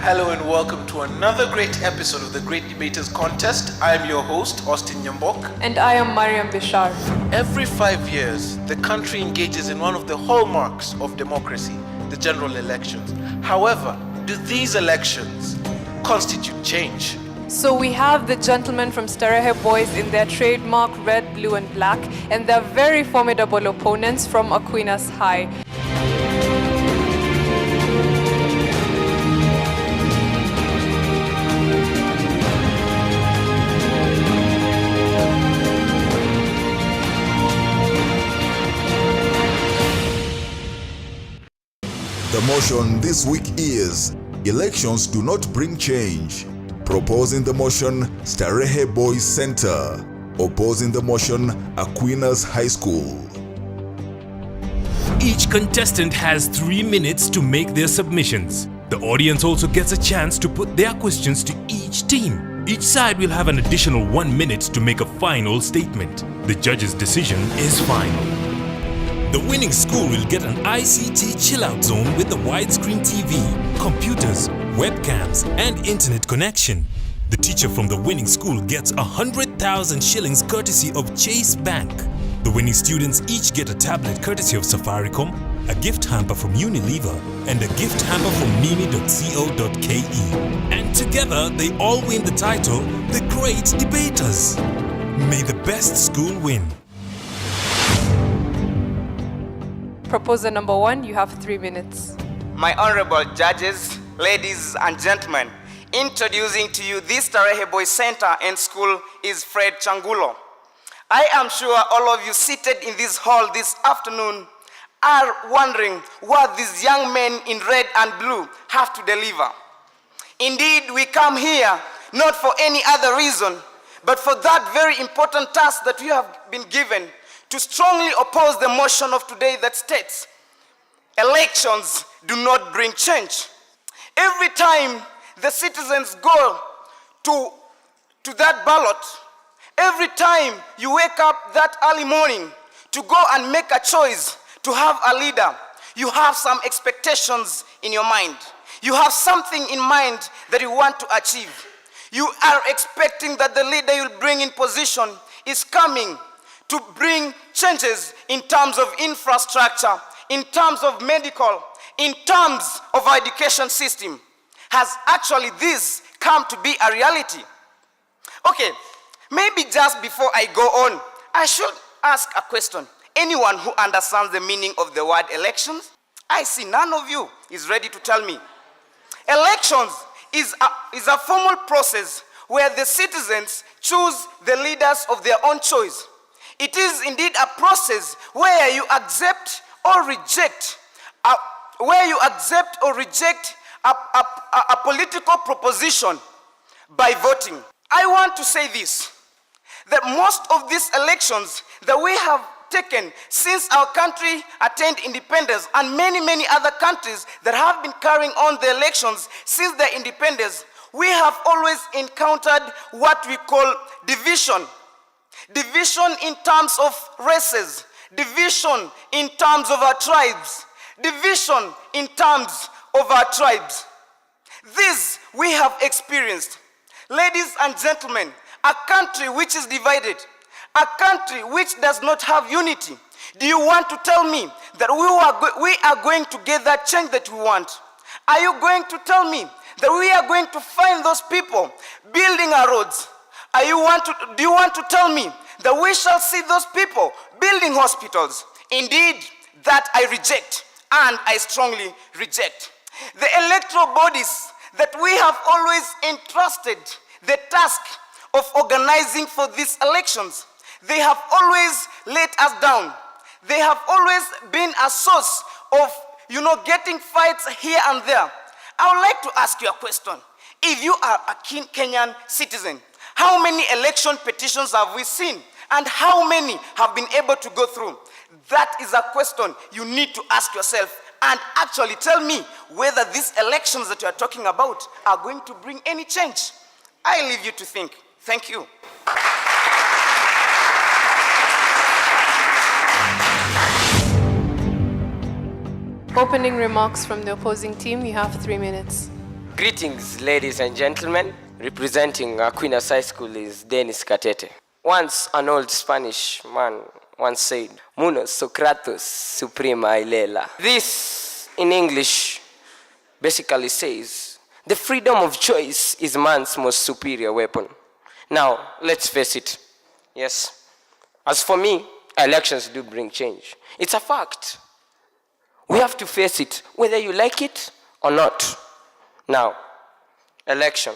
Hello and welcome to another great episode of the Great Debaters Contest. I am your host, Austin Nyambok. And I am Mariam Bishar. Every 5 years, the country engages in one of the hallmarks of democracy, the general elections. However, do these elections constitute change? So we have the gentlemen from Statehe boys in their trademark red, blue and black, and their very formidable opponents from Aquinas High. The motion this week is, elections do not bring change. Proposing the motion, Statehe Boys Center. Opposing the motion, Aquinas High School. Each contestant has 3 minutes to make their submissions. The audience also gets a chance to put their questions to each team. Each side will have an additional 1 minute to make a final statement. The judge's decision is final. The winning school will get an ICT chill-out zone with a widescreen TV, computers, webcams, and internet connection. The teacher from the winning school gets 100,000 shillings courtesy of Chase Bank. The winning students each get a tablet courtesy of Safaricom, a gift hamper from Unilever, and a gift hamper from mimi.co.ke. And together they all win the title, The Great Debaters. May the best school win. Proposer number 1, you have 3 minutes. My honorable judges, ladies and gentlemen, introducing to you this Statehe Boys Center and School is Fred Changulo. I am sure all of you seated in this hall this afternoon are wondering what these young men in red and blue have to deliver. Indeed, we come here not for any other reason, but for that very important task that we have been given to strongly oppose the motion of today that states, elections do not bring change. Every time the citizens go to that ballot, every time you wake up that early morning to go and make a choice to have a leader, you have some expectations in your mind. You have something in mind that you want to achieve. You are expecting that the leader you'll bring in position is coming to bring changes in terms of infrastructure, in terms of medical, in terms of our education system. Has actually this come to be a reality? Okay, maybe just before I go on, I should ask a question. Anyone who understands the meaning of the word elections? I see none of you is ready to tell me. Elections is a formal process where the citizens choose the leaders of their own choice. It is indeed a process where you accept or reject a political proposition by voting. I want to say this, that most of these elections that we have taken since our country attained independence, and many other countries that have been carrying on the elections since their independence, we have always encountered what we call division. Division in terms of races, division in terms of our tribes, division in terms of our tribes. This we have experienced. Ladies and gentlemen, a country which is divided, a country which does not have unity. Do you want to tell me that we are going to get that change that we want? Are you going to tell me that we are going to find those people building our roads? Do you want to tell me that we shall see those people building hospitals? Indeed, that I reject, and I strongly reject. The electoral bodies that we have always entrusted the task of organizing for these elections, they have always let us down. They have always been a source of, getting fights here and there. I would like to ask you a question. If you are a Kenyan citizen, how many election petitions have we seen? And how many have been able to go through? That is a question you need to ask yourself and actually tell me whether these elections that you are talking about are going to bring any change. I leave you to think. Thank you. Opening remarks from the opposing team, you have 3 minutes. Greetings, ladies and gentlemen. Representing Aquinas High School is Dennis Statehe. Once an old Spanish man once said, Muno Socratus suprema ilela. This, in English, basically says, the freedom of choice is man's most superior weapon. Now, let's face it. Yes. As for me, elections do bring change. It's a fact. We have to face it, whether you like it or not. Now, election.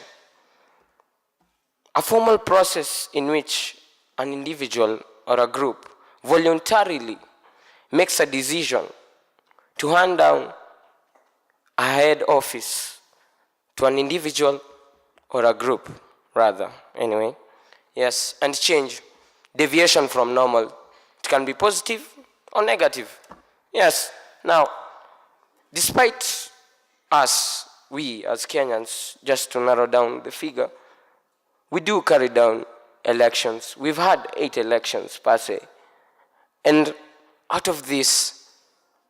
A formal process in which an individual or a group voluntarily makes a decision to hand down a head office to an individual or a group, rather, anyway. Yes, and change, deviation from normal. It can be positive or negative. Yes, now, despite us, we as Kenyans, just to narrow down the figure, we do carry down elections. We've had 8 elections per se. And out of this,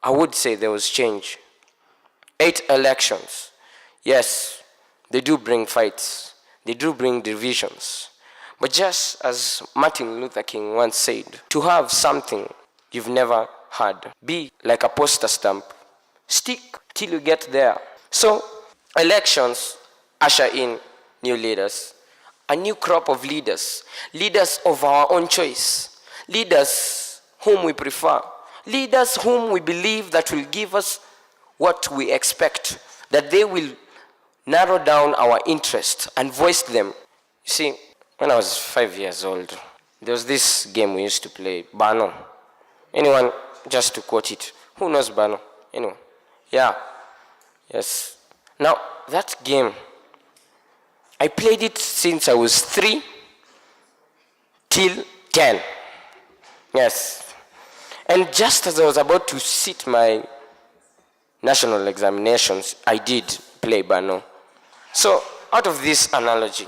I would say there was change. 8 elections. Yes, they do bring fights. They do bring divisions. But just as Martin Luther King once said, to have something you've never had, be like a poster stamp. Stick till you get there. So, elections usher in new leaders. A new crop of leaders. Leaders of our own choice. Leaders whom we prefer. Leaders whom we believe that will give us what we expect. That they will narrow down our interests and voice them. You see, when I was 5 years old, there was this game we used to play, Bano. Anyone, just to quote it, who knows Bano? Anyone? Yeah. Yes. Now, that game, I played it since I was 3 till 10. Yes. And just as I was about to sit my national examinations, I did play Bano. So, out of this analogy,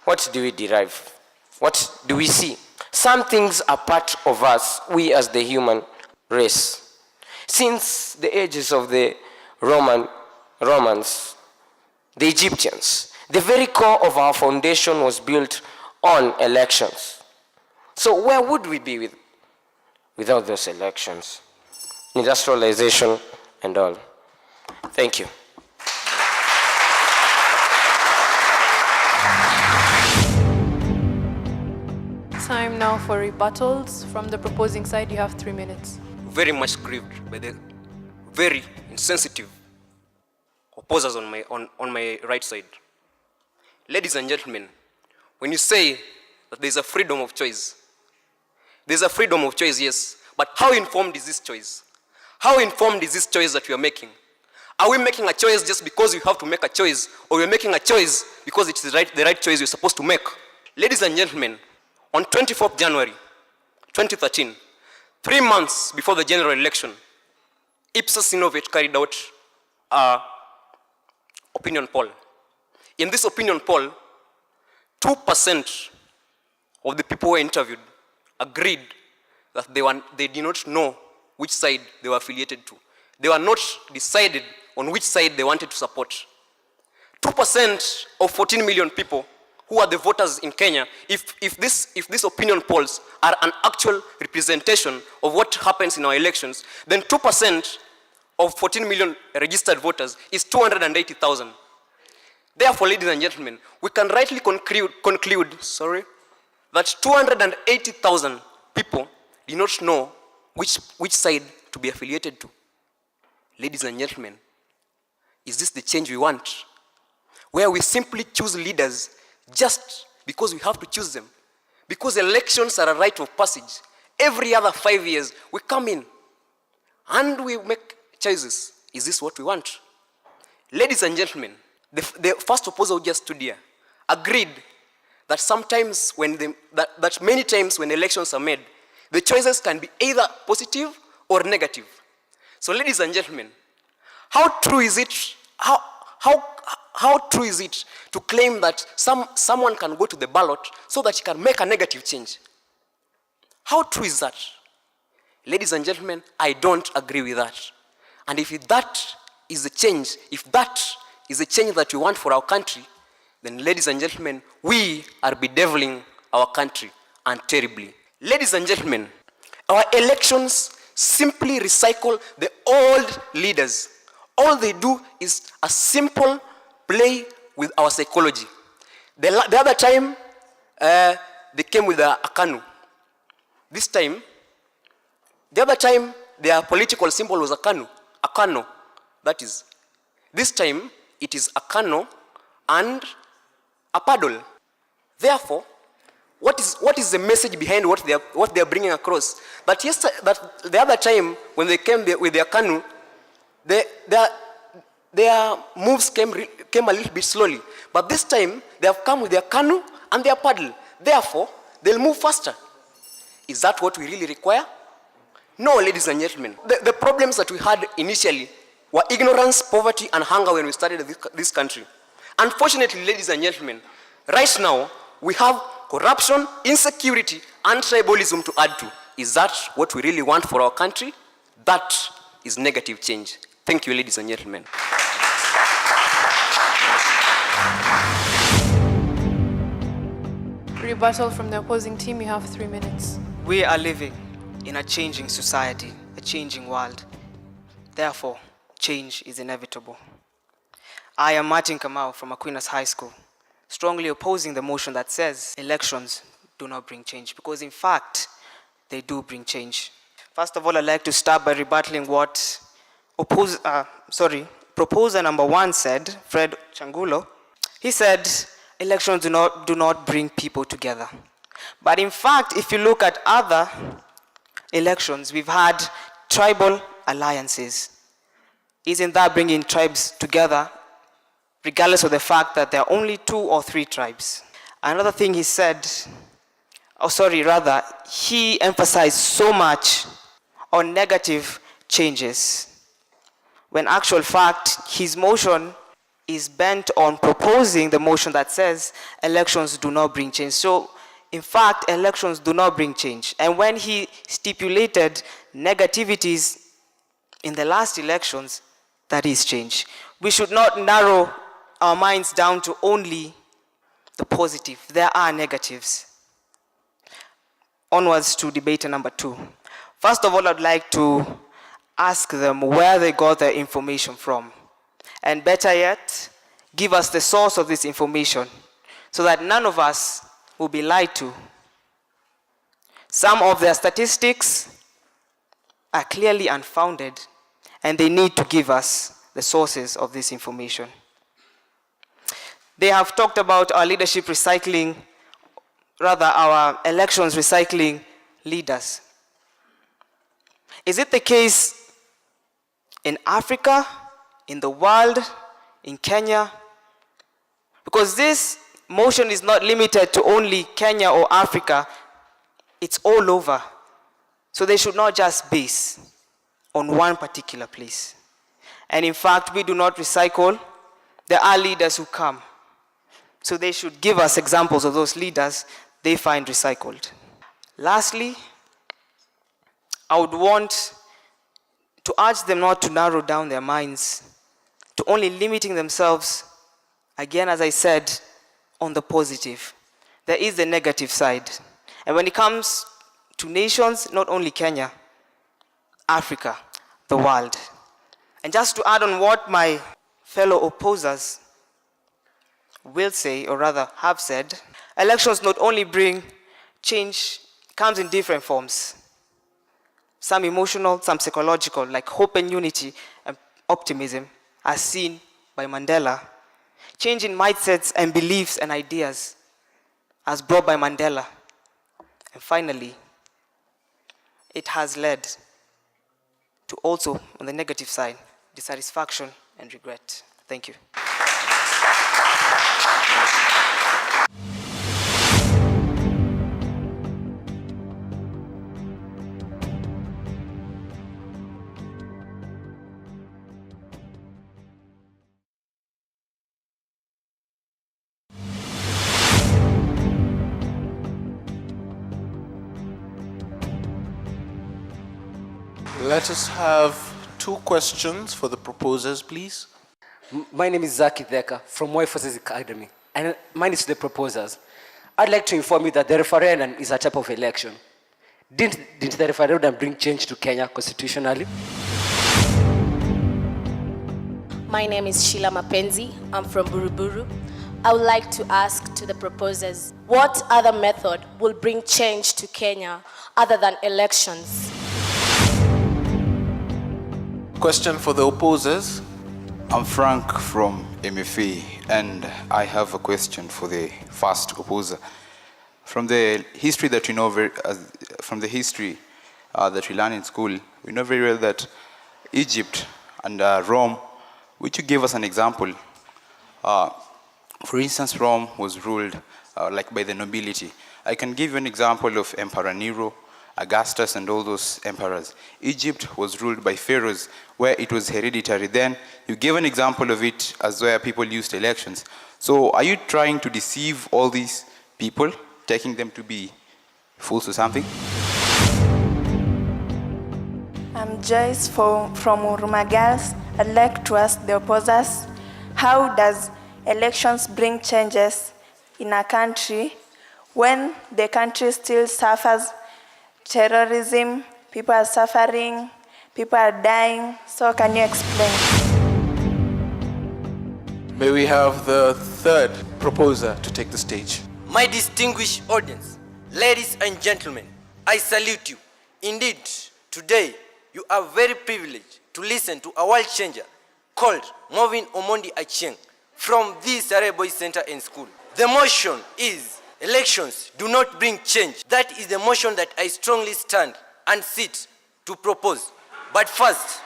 what do we derive? What do we see? Some things are part of us, we as the human race. Since the ages of the Romans, the Egyptians, the very core of our foundation was built on elections. So where would we be without those elections? Industrialization and all. Thank you. Time now for rebuttals. From the proposing side, you have 3 minutes. Very much grieved by the very insensitive opposers on my right side. Ladies and gentlemen, when you say that there's a freedom of choice, there's a freedom of choice, yes, but how informed is this choice? How informed is this choice that we are making? Are we making a choice just because you have to make a choice, or we're making a choice because it's the right choice you're supposed to make? Ladies and gentlemen, on 24th January 2013, 3 months before the general election, Ipsos Innovate carried out an opinion poll. In this opinion poll, 2% of the people who were interviewed agreed that they did not know which side they were affiliated to. They were not decided on which side they wanted to support. 2% of 14 million people who are the voters in Kenya, if these opinion polls are an actual representation of what happens in our elections, then 2% of 14 million registered voters is 280,000. Therefore, ladies and gentlemen, we can rightly conclude that 280,000 people did not know which side to be affiliated to. Ladies and gentlemen, is this the change we want? Where we simply choose leaders just because we have to choose them. Because elections are a rite of passage. Every other 5 years, we come in and we make choices. Is this what we want? Ladies and gentlemen, the first opposer who just stood here agreed that sometimes that many times when elections are made, the choices can be either positive or negative. So ladies and gentlemen, how true is it? How true is it to claim that someone can go to the ballot so that he can make a negative change? How true is that? Ladies and gentlemen, I don't agree with that. And if that is the change, if that is the change that we want for our country, then ladies and gentlemen, we are bedeviling our country, and terribly. Ladies and gentlemen, our elections simply recycle the old leaders. All they do is a simple play with our psychology. The other time, they came with a canoe. This time, the other time, their political symbol was a canoe. A canoe, that is. This time, it is a canoe and a paddle. Therefore, what is the message behind what they are bringing across? That the other time, when they came with their canoe, their moves came a little bit slowly. But this time, they have come with their canoe and their paddle. Therefore, they'll move faster. Is that what we really require? No, ladies and gentlemen. The problems that we had initially were ignorance, poverty, and hunger when we started this country. Unfortunately, ladies and gentlemen, right now, we have corruption, insecurity, and tribalism to add to. Is that what we really want for our country? That is negative change. Thank you, ladies and gentlemen. Rebuttal from the opposing team, you have 3 minutes. We are living in a changing society, a changing world. Therefore, change is inevitable. I am Martin Kamau from Aquinas High School, strongly opposing the motion that says elections do not bring change, because in fact, they do bring change. First of all, I'd like to start by rebattling what proposer number 1 said, Fred Changulo. He said, elections do not bring people together. But in fact, if you look at other elections, we've had tribal alliances. Isn't that bringing tribes together, regardless of the fact that there are only 2 or 3 tribes? Another thing he said, he emphasized so much on negative changes, when actual fact, his motion is bent on proposing the motion that says elections do not bring change. So, in fact, elections do not bring change. And when he stipulated negativities in the last elections, that is change. We should not narrow our minds down to only the positive. There are negatives. Onwards to debater number 2. First of all, I'd like to ask them where they got their information from. And better yet, give us the source of this information so that none of us will be lied to. Some of their statistics are clearly unfounded, and they need to give us the sources of this information. They have talked about our leadership recycling, our elections recycling leaders. Is it the case in Africa, in the world, in Kenya? Because this motion is not limited to only Kenya or Africa, it's all over. So they should not just base on one particular place. And in fact, we do not recycle. There are leaders who come. So they should give us examples of those leaders they find recycled. Lastly, I would want to urge them not to narrow down their minds to only limiting themselves, again, as I said, on the positive. There is the negative side. And when it comes to nations, not only Kenya, Africa, the world. And just to add on what my fellow opposers will say, or rather have said, elections not only bring change, comes in different forms. Some emotional, some psychological, like hope and unity and optimism, as seen by Mandela. Change in mindsets and beliefs and ideas, as brought by Mandela. And finally, it has led to also, on the negative side, dissatisfaction and regret. Thank you. Let us have 2 questions for the proposers, please. My name is Zaki Theka from Y Forces Academy, and mine is to the proposers. I'd like to inform you that the referendum is a type of election. Didn't the referendum bring change to Kenya constitutionally? My name is Sheila Mapenzi. I'm from Buruburu. I would like to ask to the proposers, what other method will bring change to Kenya other than elections? Question for the opposers. I'm Frank from MFA, and I have a question for the first opposer. From the history that we know, from the history that we learn in school, we know very well that Egypt and Rome, which you gave us an example. For instance, Rome was ruled like by the nobility. I can give you an example of Emperor Nero, Augustus, and all those emperors. Egypt was ruled by pharaohs, where it was hereditary. Then you gave an example of it as where people used elections. So are you trying to deceive all these people, taking them to be fools or something? I'm Joyce from Uruma Girls. I'd like to ask the opposers, how does elections bring changes in a country when the country still suffers terrorism, people are suffering, people are dying? So can you explain? May we have the third proposer to take the stage. My distinguished audience, ladies and gentlemen, I salute you. Indeed, today you are very privileged to listen to a world changer called Movin Omondi Achieng from the Statehe Boys Center and School. The motion is, elections do not bring change. That is the motion that I strongly stand and sit to propose. But first,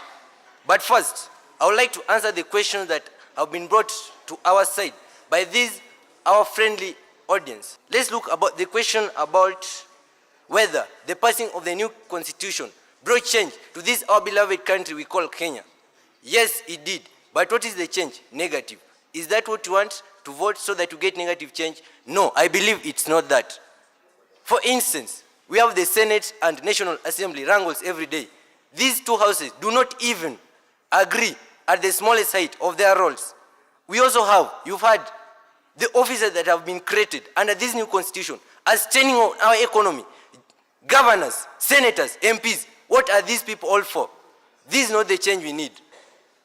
I would like to answer the questions that have been brought to our side by our friendly audience. Let's look about the question about whether the passing of the new constitution brought change to this our beloved country we call Kenya. Yes, it did. But what is the change? Negative. Is that what you want to vote so that you get negative change? No, I believe it's not that. For instance, we have the Senate and National Assembly wrangles every day. These two houses do not even agree at the smallest height of their roles. We also have, you've had the offices that have been created under this new constitution as training on our economy. Governors, senators, MPs, what are these people all for? This is not the change we need.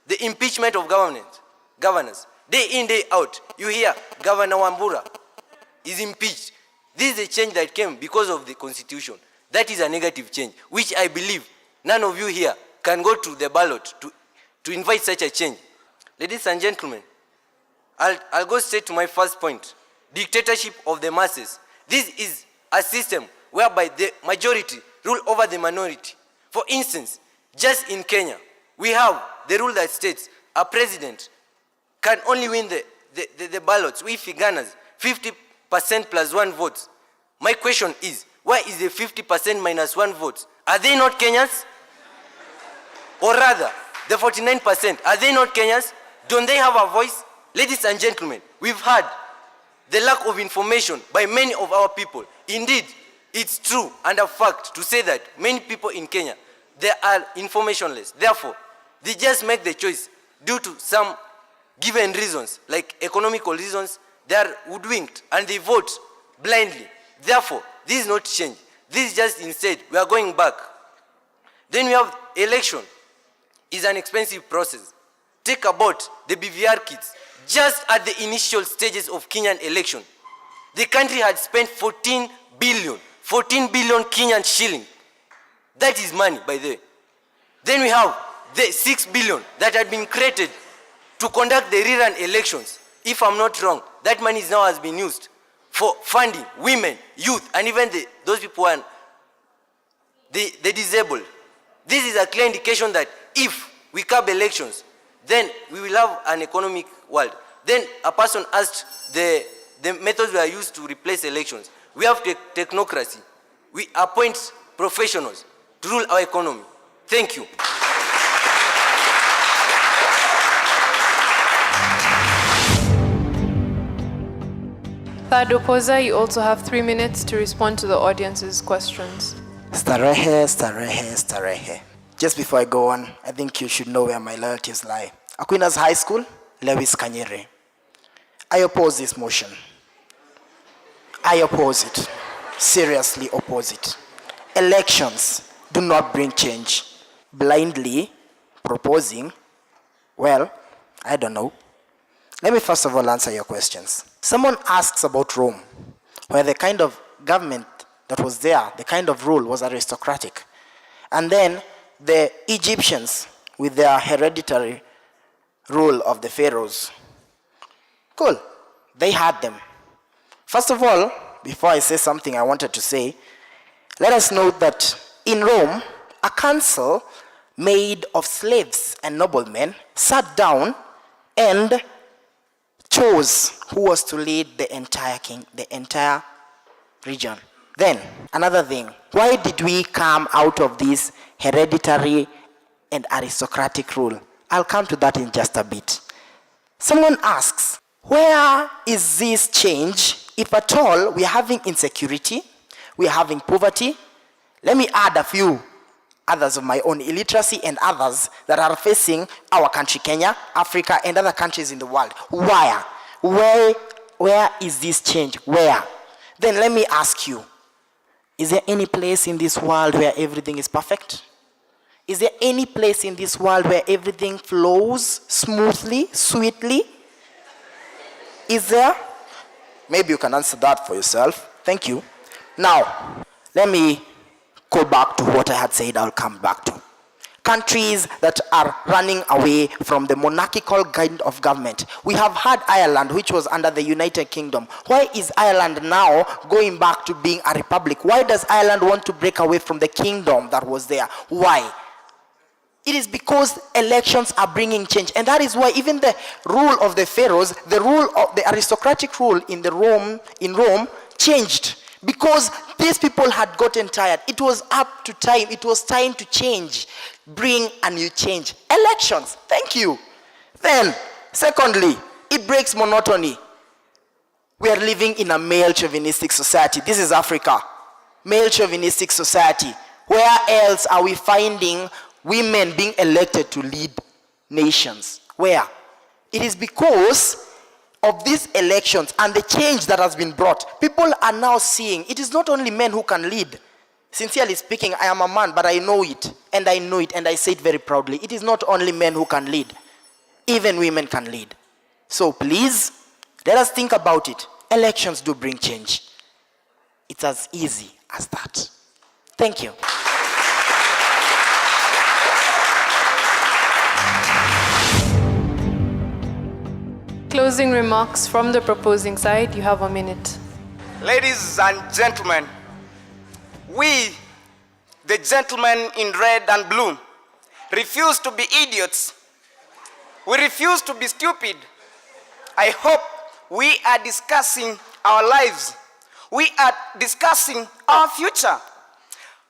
The impeachment of governors. Day in, day out, you hear Governor Wambura is impeached. This is a change that came because of the constitution. That is a negative change, which I believe none of you here can go to the ballot to invite such a change. Ladies and gentlemen, I'll go straight to my first point. Dictatorship of the masses. This is a system whereby the majority rule over the minority. For instance, just in Kenya, we have the rule that states a president can only win the ballots if he garners 50% plus 1 vote. My question is, why is the 50% minus 1 vote? Are they not Kenyans? Or rather, the 49%, are they not Kenyans? Don't they have a voice? Ladies and gentlemen, we've had the lack of information by many of our people. Indeed, it's true and a fact to say that many people in Kenya, they are informationless. Therefore, they just make the choice due to some given reasons, like economical reasons. They are hoodwinked and they vote blindly. Therefore, this is not change. This is just instead, we are going back. Then we have election. It's an expensive process. Take about the BVR kits. Just at the initial stages of Kenyan election, the country had spent 14 billion Kenyan shilling. That is money, by the way. Then we have the 6 billion that had been created to conduct the rerun elections. If I'm not wrong, that money now has been used for funding women, youth, and even those people who are the disabled. This is a clear indication that if we curb elections, then we will have an economic world. Then a person asked the methods we are used to replace elections. We have technocracy. We appoint professionals to rule our economy. Thank you. Third opposer, you also have 3 minutes to respond to the audience's questions. Statehe. Just before I go on, I think you should know where my loyalties lie. Aquinas High School, Lewis Kanyere. I oppose this motion. I oppose it. Seriously oppose it. Elections do not bring change. Blindly proposing, well, I don't know. Let me first of all answer your questions. Someone asks about Rome, where the kind of government that was there, the kind of rule was aristocratic. And then the Egyptians with their hereditary rule of the pharaohs. Cool, they had them. First of all, before I say something I wanted to say, let us note that in Rome, a council made of slaves and noblemen sat down and chose who was to lead the entire region. Then, another thing, why did we come out of this hereditary and aristocratic rule? I'll come to that in just a bit. Someone asks, where is this change? If at all, we are having insecurity, we are having poverty. Let me add a few others of my own, illiteracy and others that are facing our country, Kenya, Africa, and other countries in the world. Where? Where is this change? Where? Then let me ask you, is there any place in this world where everything is perfect? Is there any place in this world where everything flows smoothly, sweetly? Is there? Maybe you can answer that for yourself. Thank you. Now, let me go back to what I had said I'll come back to. Countries that are running away from the monarchical kind of government. We have had Ireland, which was under the United Kingdom. Why is Ireland now going back to being a republic? Why does Ireland want to break away from the kingdom that was there? Why? It is because elections are bringing change. And that is why even the rule of the pharaohs, the rule of the aristocratic rule in Rome changed. Because these people had gotten tired. It was up to time. It was time to change. Bring a new change. Elections. Thank you. Then, secondly, it breaks monotony. We are living in a male chauvinistic society. This is Africa. Male chauvinistic society. Where else are we finding women being elected to lead nations? Where? It is because of these elections and the change that has been brought. People are now seeing it is not only men who can lead. Sincerely speaking, I am a man, but I know it, and I say it very proudly. It is not only men who can lead. Even women can lead. So please, let us think about it. Elections do bring change. It's as easy as that. Thank you. Closing remarks from the proposing side. You have a minute. Ladies and gentlemen, we, the gentlemen in red and blue, refuse to be idiots. We refuse to be stupid. I hope we are discussing our lives. We are discussing our future.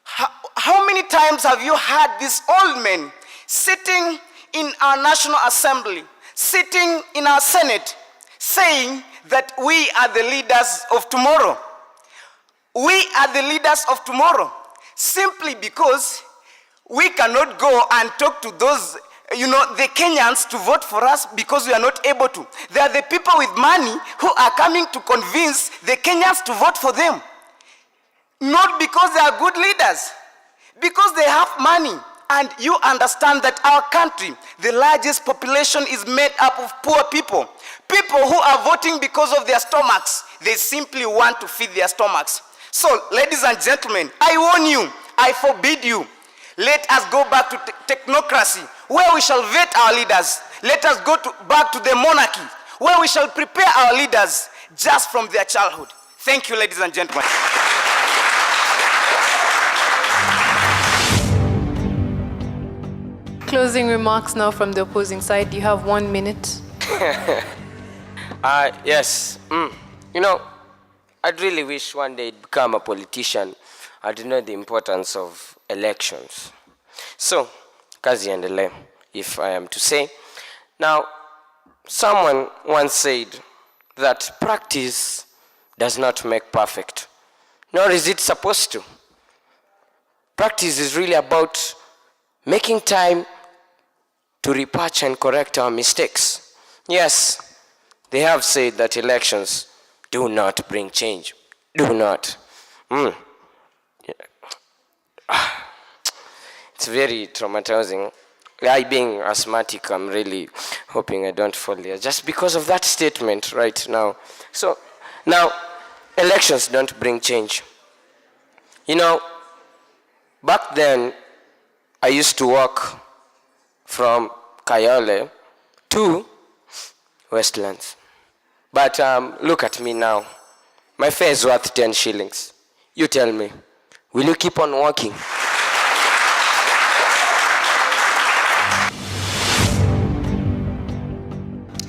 How many times have you had these old men sitting in our National Assembly, sitting in our Senate, saying that we are the leaders of tomorrow? We are the leaders of tomorrow simply because we cannot go and talk to those, the Kenyans to vote for us because we are not able to. They are the people with money who are coming to convince the Kenyans to vote for them. Not because they are good leaders, because they have money. And you understand that our country, the largest population is made up of poor people. People who are voting because of their stomachs. They simply want to feed their stomachs. So, ladies and gentlemen, I warn you, I forbid you. Let us go back to technocracy, where we shall vet our leaders. Let us go back to the monarchy, where we shall prepare our leaders just from their childhood. Thank you, ladies and gentlemen. Closing remarks now from the opposing side. You have 1 minute. Yes. I'd really wish one day I'd become a politician. I'd know the importance of elections. So, kazi endele, if I am to say. Now, someone once said that practice does not make perfect, nor is it supposed to. Practice is really about making time to repatch and correct our mistakes. Yes, they have said that elections do not bring change. Do not. Yeah. It's very traumatizing. I, being asthmatic, I'm really hoping I don't fall there just because of that statement right now. So, now, elections don't bring change. You know, back then, I used to walk from Kayole to Westlands. But look at me now. My fare is worth 10 shillings. You tell me, will you keep on walking?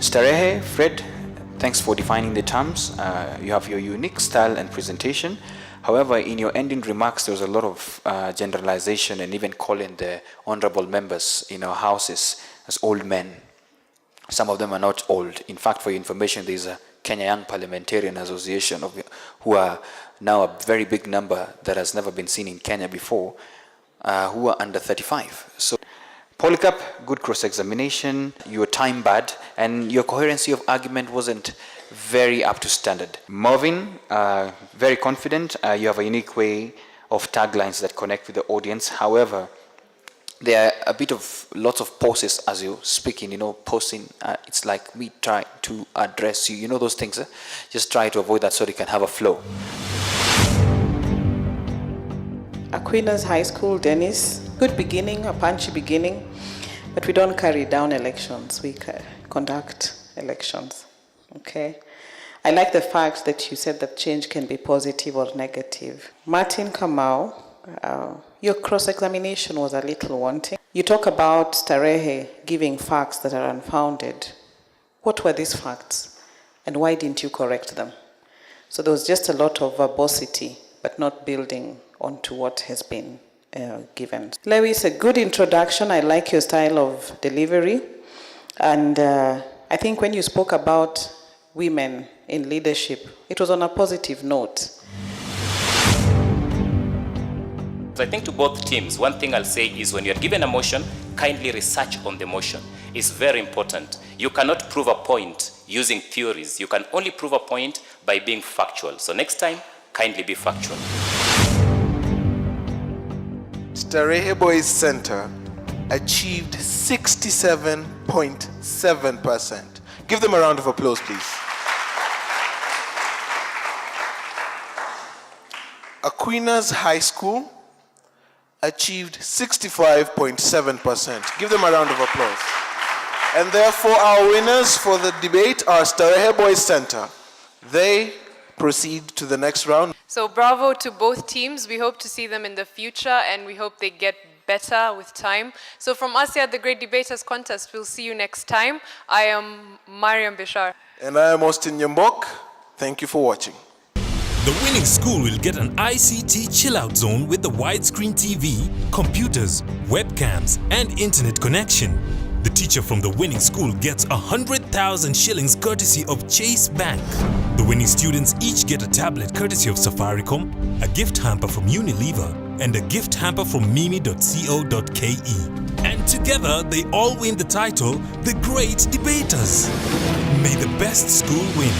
Statehe, Fred, thanks for defining the terms. You have your unique style and presentation. However, in your ending remarks, there was a lot of generalization and even calling the honorable members in our houses as old men. Some of them are not old. In fact, for your information, there is a Kenya Young Parliamentarian Association who are now a very big number that has never been seen in Kenya before, who are under 35. So, Polycarp, good cross-examination, you were time bad, and your coherency of argument wasn't very up to standard. Marvin, very confident, you have a unique way of taglines that connect with the audience. However, there are a bit of lots of pauses as you're speaking, pausing. It's like me trying to address you, those things. Just try to avoid that so they can have a flow. Aquinas High School, Dennis. Good beginning, a punchy beginning, but we don't carry down elections. We conduct elections, okay? I like the fact that you said that change can be positive or negative. Martin Kamau, your cross-examination was a little wanting. You talk about Statehe giving facts that are unfounded. What were these facts, and why didn't you correct them? So there was just a lot of verbosity, but not building onto what has been given. Lewis, a good introduction. I like your style of delivery. And I think when you spoke about women in leadership, it was on a positive note. I think to both teams, one thing I'll say is when you're given a motion, kindly research on the motion. It's very important. You cannot prove a point using theories. You can only prove a point by being factual. So next time, kindly be factual. Statehe Boys Center achieved 67.7%. Give them a round of applause, please. Aquinas High School achieved 65.7%. Give them a round of applause. And therefore, our winners for the debate are Statehe Boys Center. They proceed to the next round. So bravo to both teams. We hope to see them in the future, and we hope they get better with time. So from us here at the Great Debaters Contest, we'll see you next time. I am Mariam Bishar. And I am Austin Yambok. Thank you for watching. The winning school will get an ICT chill-out zone with the widescreen TV, computers, webcams, and internet connection. The teacher from the winning school gets 100,000 shillings courtesy of Chase Bank. The winning students each get a tablet courtesy of Safaricom, a gift hamper from Unilever, and a gift hamper from mimi.co.ke. And together, they all win the title, The Great Debaters. May the best school win.